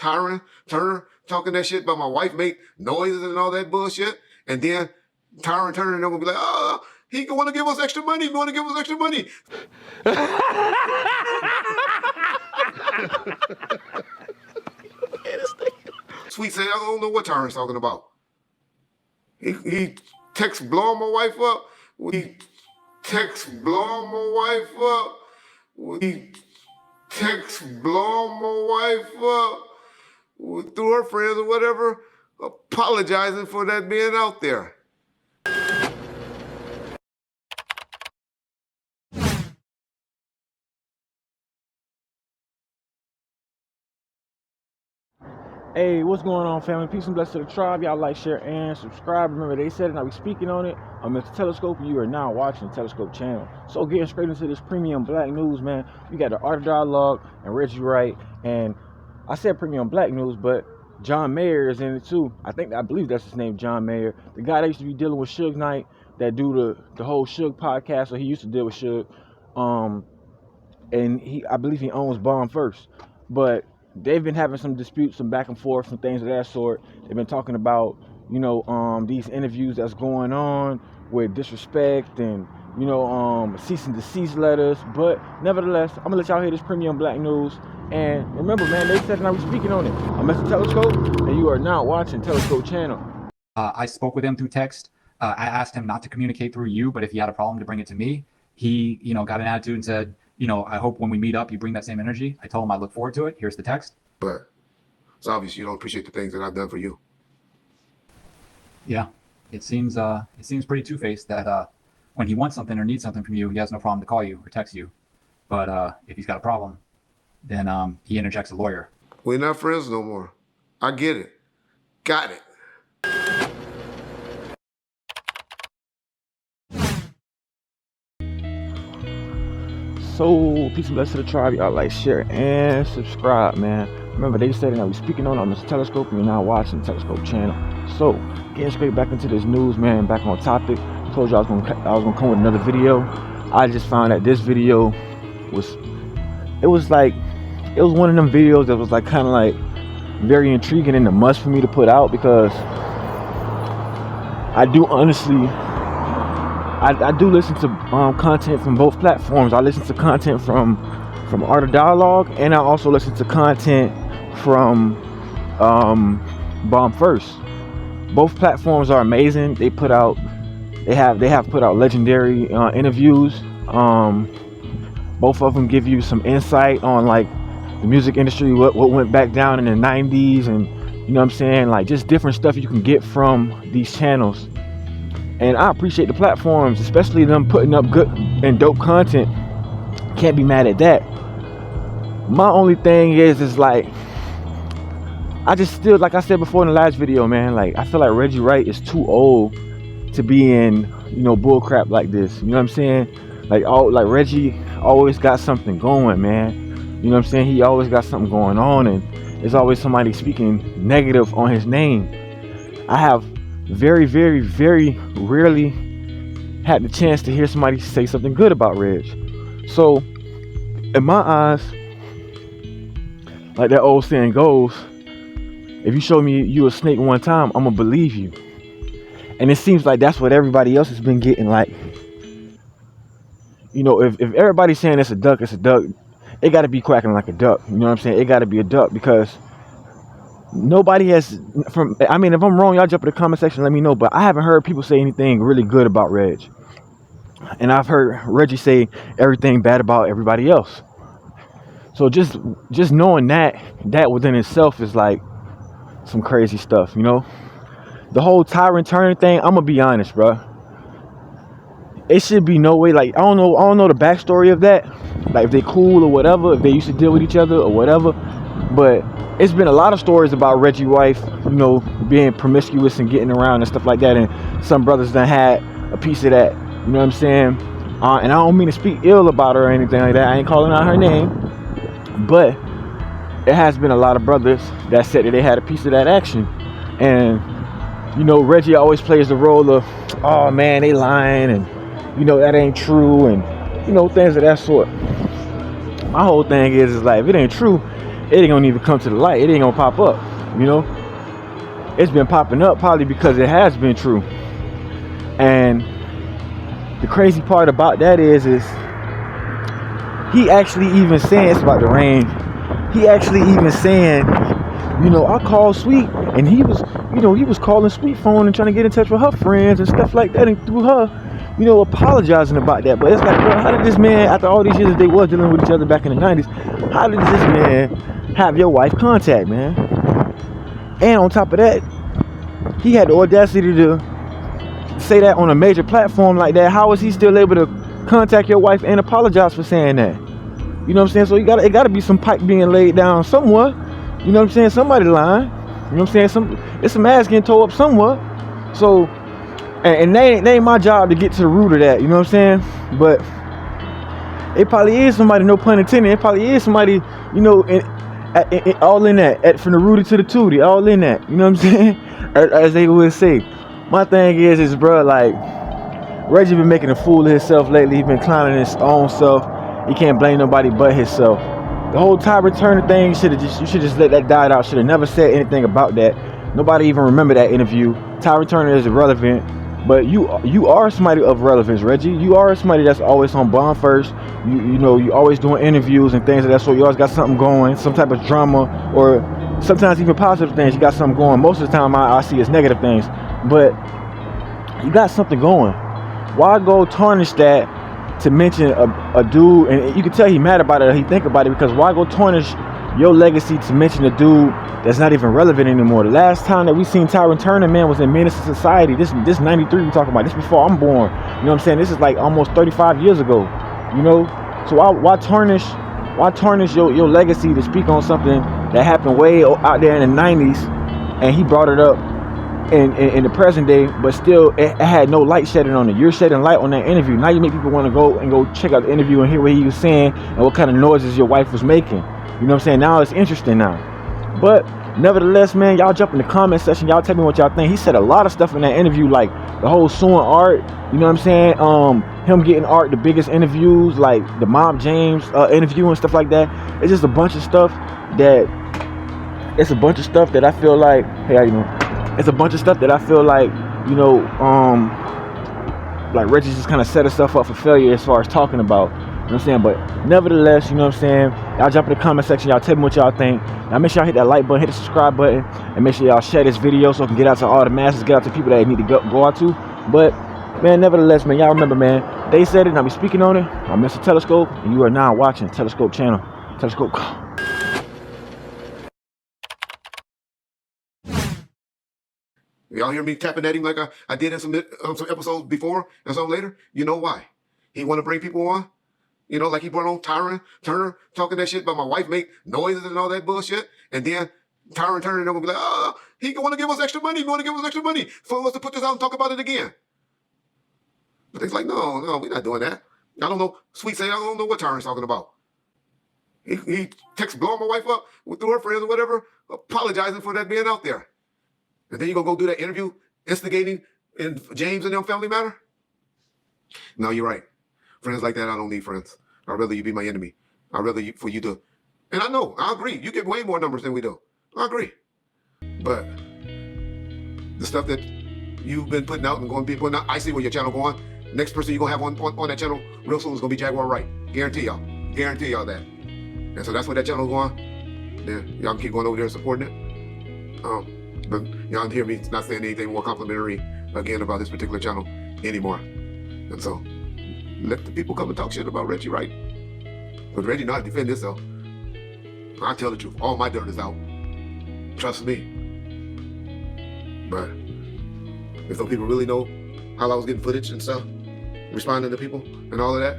Tyron Turner talking that shit about my wife make noises and all that bullshit. And then Tyron Turner and they're gonna be like, oh, he want to give us extra money. He want to give us extra money. Sweet say, I don't know what Tyron's talking about. He texts blowing my wife up. He texts blowing my wife up. He texts blowing my wife up through her friends or whatever, apologizing for that being out there. Hey, what's going on, family? Peace and blessings to the tribe. Y'all like, share, and subscribe. Remember, they said it, and I'll be speaking on it. I'm Mr. Telescope, and you are now watching the Telescope channel. So, getting straight into this premium black news, man. We got the Art of Dialogue and Reggie Wright. And I said premium black news, but John Mayer is in it too. I believe that's his name, John Mayer. The guy that used to be dealing with Suge Knight, that do the whole Suge podcast, so he used to deal with Suge. And I believe he owns Bomb First. But they've been having some disputes, some back and forth, some things of that sort. They've been talking about, these interviews that's going on with disrespect and, cease and desist letters. But nevertheless, I'm gonna let y'all hear this premium black news. And remember, man, they said and I was speaking on it. I'm Mr. Telescope, and you are now watching Telescope channel. I spoke with him through text. I asked him not to communicate through you, but if he had a problem, to bring it to me. He, got an attitude and said, I hope when we meet up, you bring that same energy. I told him I look forward to it. Here's the text. But it's obvious you don't appreciate the things that I've done for you. Yeah, it seems pretty two-faced that when he wants something or needs something from you, he has no problem to call you or text you. But if he's got a problem, then he interjects a lawyer. We're not friends no more. I get it. Got it. So, peace and blessings to the tribe. Y'all like, share, and subscribe, man. Remember, they said that we speaking on Mr. Telescope, and you're now watching the Telescope channel. So, getting straight back into this news, man, back on topic. I told you I was gonna come with another video. I just found that this video was one of them videos that was like kind of like very intriguing and a must for me to put out, because I do honestly, I do listen to content from both platforms. I listen to content from Art of Dialogue, and I also listen to content from Bomb First. Both platforms are amazing. They have put out legendary interviews. Both of them give you some insight on like the music industry, what went back down in the 90s, and you know what I'm saying, like just different stuff you can get from these channels. And I appreciate the platforms, especially them putting up good and dope content. Can't be mad at that. My only thing is like, I just still, like I said before in the last video, man, like I feel like Reggie Wright is too old to be in, bull crap like this. You know what I'm saying? Like Reggie always got something going, man. You know what I'm saying? He always got something going on, and there's always somebody speaking negative on his name. I have very, very, very rarely had the chance to hear somebody say something good about Reg. So, in my eyes, like that old saying goes, if you show me you a snake one time, I'm gonna believe you. And it seems like that's what everybody else has been getting. Like, if everybody's saying it's a duck, it got to be quacking like a duck. You know what I'm saying? It got to be a duck, because nobody has, if I'm wrong, y'all jump in the comment section, let me know. But I haven't heard people say anything really good about Reg. And I've heard Reggie say everything bad about everybody else. So just knowing that within itself is like some crazy stuff, The whole Tyron Turner thing, I'm gonna be honest, bro. It should be no way, like, I don't know the backstory of that. Like, if they cool or whatever, if they used to deal with each other or whatever. But it's been a lot of stories about Reggie's wife, being promiscuous and getting around and stuff like that. And some brothers done had a piece of that, you know what I'm saying? And I don't mean to speak ill about her or anything like that. I ain't calling out her name. But it has been a lot of brothers that said that they had a piece of that action. And, Reggie always plays the role of, oh man, they lying, and, that ain't true, and, things of that sort. My whole thing is like, if it ain't true, it ain't gonna even come to the light. It ain't gonna pop up. You know, it's been popping up probably because it has been true. And the crazy part about that is he actually even saying, it's about to rain. He actually even saying, you know, I called Sweet, and he was, you know, he was calling Sweet phone and trying to get in touch with her friends and stuff like that, and through her, you know, apologizing about that. But it's like, bro, how did this man, after all these years that they was dealing with each other back in the 90s, how did this man have your wife contact, man? And on top of that, he had the audacity to say that on a major platform like that. How is he still able to contact your wife and apologize for saying that? You know what I'm saying? So it gotta be some pipe being laid down somewhere. You know what I'm saying? Somebody lying. You know what I'm saying? It's some ass getting towed up somewhere. So, and they ain't my job to get to the root of that. You know what I'm saying? But it probably is somebody, no pun intended. It probably is somebody, you know, all in that, from the rooty to the tootie, all in that. You know what I'm saying? As they would say. My thing is bro, like, Reggie been making a fool of himself lately. He been clowning his own self. He can't blame nobody but himself. The whole Tyra Turner thing, you should just let that die out. Should have never said anything about that. Nobody even remember that interview. Tyra Turner is irrelevant, but you are somebody of relevance, Reggie. You are somebody that's always on Bond First. You know, you always doing interviews and things of that sort. You always got something going, some type of drama, or sometimes even positive things. You got something going. Most of the time I see is negative things, but you got something going. Why go tarnish that to mention a dude? And you can tell he mad about it, or he think about it, because why go tarnish your legacy to mention a dude that's not even relevant anymore? The last time that we seen Tyra Turner, man, was in Menace to Society. This 93 we talking about. This before I'm born. You know what I'm saying? This is like almost 35 years ago. You know? So why tarnish your legacy to speak on something that happened way out there in the 90s, and he brought it up in the present day, but still it had no light shedding on it. You're shedding light on that interview. Now you make people want to go check out the interview and hear what he was saying and what kind of noises your wife was making. You know what I'm saying? Now it's interesting now. But nevertheless, man, y'all jump in the comment section. Y'all tell me what y'all think. He said a lot of stuff in that interview, like the whole suing Art. You know what I'm saying? Him getting Art the biggest interviews, like the Mob James interview and stuff like that. It's just a bunch of stuff that I feel like, hey, how you doing? It's a bunch of stuff that I feel like, you know, like Reggie just kind of set herself up for failure as far as talking about. You know what I'm saying? But nevertheless, you know what I'm saying? Y'all jump in the comment section. Y'all tell me what y'all think. Now make sure y'all hit that like button, hit the subscribe button, and make sure y'all share this video so it can get out to all the masses, get out to people that need to go out to. But, man, nevertheless, man, y'all remember, man, they said it, and I'll be speaking on it. I'm Mr. Telescope, and you are now watching Telescope Channel. Telescope. Y'all hear me tapping at him like I did in some episodes before and some later? You know why? He want to bring people on. You know, like he brought on Tyra Turner talking that shit about my wife make noises and all that bullshit. And then Tyra Turner going to be like, oh, he want to give us extra money. He want to give us extra money for us to put this out and talk about it again. But they's like, no, we're not doing that. I don't know. Sweet say, I don't know what Tyra's talking about. He texts blowing my wife up through her friends or whatever, apologizing for that being out there. And then you gonna go do that interview instigating in James and them family matter? No, you're right. Friends like that, I don't need friends. I'd rather you be my enemy. I'd rather for you to, and I agree. You get way more numbers than we do. I agree. But the stuff that you've been putting out and going to be putting out, I see where your channel going. Next person you're gonna have on that channel real soon is gonna be Jaguar Wright. Guarantee y'all. Guarantee y'all that. And so that's where that channel is going. Then y'all can keep going over there and supporting it. But y'all hear me not saying anything more complimentary again about this particular channel anymore. And so let the people come and talk shit about Reggie Wright. But Reggie not defend himself. I tell the truth. All my dirt is out. Trust me. But if some people really know how I was getting footage and stuff, responding to people and all of that,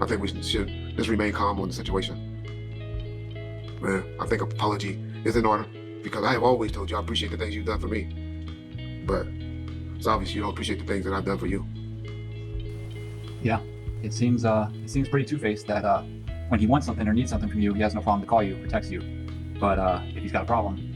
I think we should just remain calm on the situation. Man, I think apology is in order, because I have always told you I appreciate the things you've done for me. But it's obvious you don't appreciate the things that I've done for you. Yeah, it seems pretty two-faced that when he wants something or needs something from you, he has no problem to call you or text you. But if he's got a problem,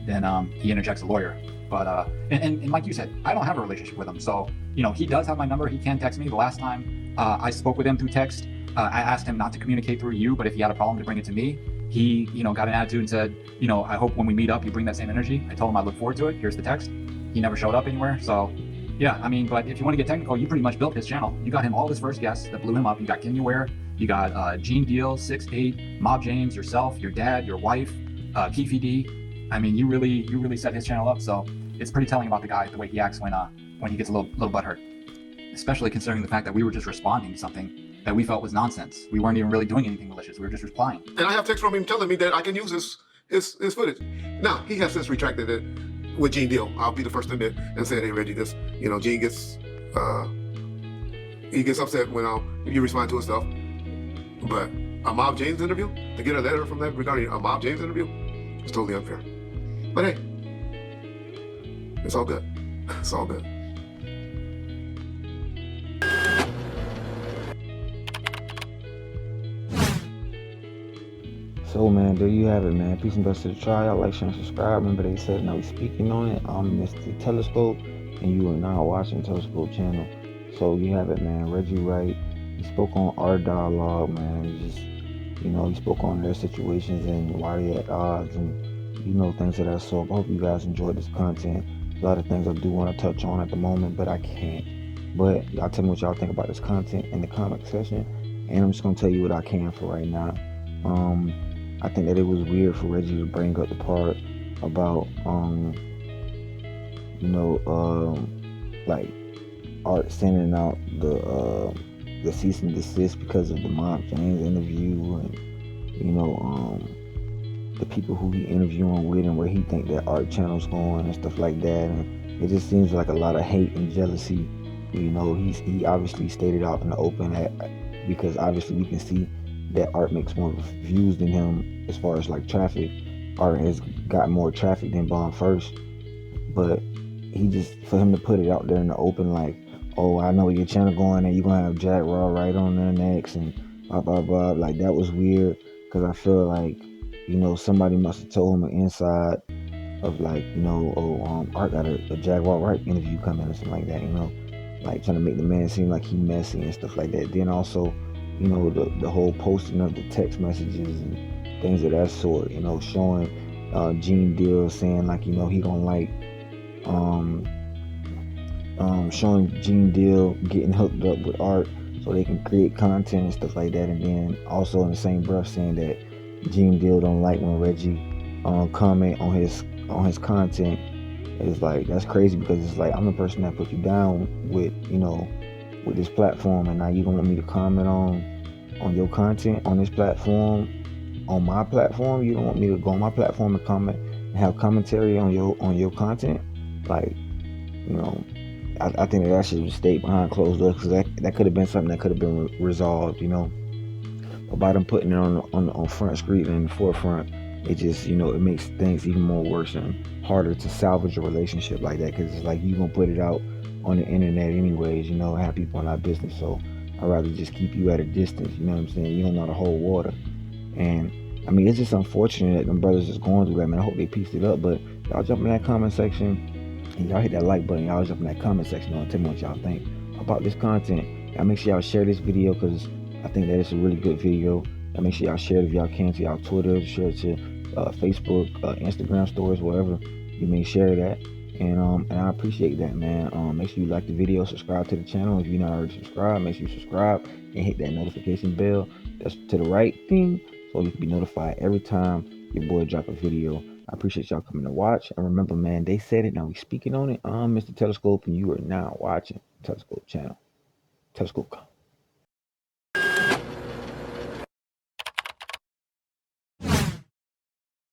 then he interjects a lawyer. But and like you said, I don't have a relationship with him, so you know he does have my number. He can text me. The last time I spoke with him through text, I asked him not to communicate through you, but if he had a problem to bring it to me. He, got an attitude and said, I hope when we meet up, you bring that same energy. I told him I look forward to it. Here's the text. He never showed up anywhere. So, yeah, I mean, but if you want to get technical, you pretty much built his channel. You got him all his first guests that blew him up. You got Kenya Ware, you got Gene Deal, 6'8", Mob James, yourself, your dad, your wife, Keefy D. I mean, you really set his channel up. So it's pretty telling about the guy, the way he acts when he gets a little butthurt. Especially considering the fact that we were just responding to something that we felt was nonsense. We weren't even really doing anything malicious. We were just replying. And I have text from him telling me that I can use his footage. Now, he has since retracted it with Gene Deal. I'll be the first to admit and say, hey, Reggie, this, Gene gets, he gets upset when you respond to his stuff. But a Mob James interview, to get a letter from that regarding a Mob James interview, is totally unfair. But hey, it's all good. It's all good. So, man, there you have it, man. Peace and blessings to the trial. Like, share, and subscribe. Remember, they said now we speaking on it. I'm Mr. Telescope, and you are now watching Telescope channel. So, you have it, man. Reggie Wright, he spoke on our dialogue, man. He spoke on their situations and why they at odds and, things of that sort. I hope you guys enjoyed this content. A lot of things I do want to touch on at the moment, but I can't. But y'all tell me what y'all think about this content in the comment section, and I'm just going to tell you what I can for right now. I think that it was weird for Reggie to bring up the part about, like Art sending out the cease and desist because of the Mob James interview and, the people who he interviewing with and where he think that Art channel's going and stuff like that. And it just seems like a lot of hate and jealousy. He obviously stated out in the open because obviously we can see that Art makes more views than him as far as like traffic. Art has got more traffic than Bond First, but for him to put it out there in the open like, oh, I know your channel going and you're gonna have Jack Raw right on there next and blah blah blah, like that was weird because I feel like somebody must have told him an inside of like Art got a Jack Raw right interview coming or something like that, like trying to make the man seem like he messy and stuff like that. Then also the whole posting of the text messages and things of that sort, showing Gene Deal saying like, he don't like, showing Gene Deal getting hooked up with Art so they can create content and stuff like that. And then also in the same breath saying that Gene Deal don't like when Reggie comment on his content. It's like, that's crazy because it's like, I'm the person that put you down with, with this platform, and now you don't want me to comment on your content on this platform, on my platform. You don't want me to go on my platform and comment and have commentary on your content. Like, I think that should stay behind closed doors because that could have been something that could have been resolved, But by them putting it on front street and in the forefront, it just it makes things even more worse and harder to salvage a relationship like that because it's like you gonna put it out on the internet anyways, have people in our business. So I'd rather just keep you at a distance, you know what I'm saying? You don't know the whole water. And I mean, it's just unfortunate that them brothers is going through that, man. I hope they pieced it up. But y'all jump in that comment section and y'all hit that like button. Y'all jump in that comment section and tell me what y'all think about this content. Y'all make sure y'all share this video because I think that it's a really good video. Y'all make sure y'all share it if y'all can to y'all Twitter, share it to Facebook, Instagram stories, whatever. You may share that. And I appreciate that, man. Make sure you like the video, subscribe to the channel. If you're not already subscribed, make sure you subscribe and hit that notification bell. That's to the right thing, so you can be notified every time your boy drop a video. I appreciate y'all coming to watch. And remember, man, they said it, now we speaking on it. I'm Mr. Telescope, and you are now watching Telescope channel. Telescope.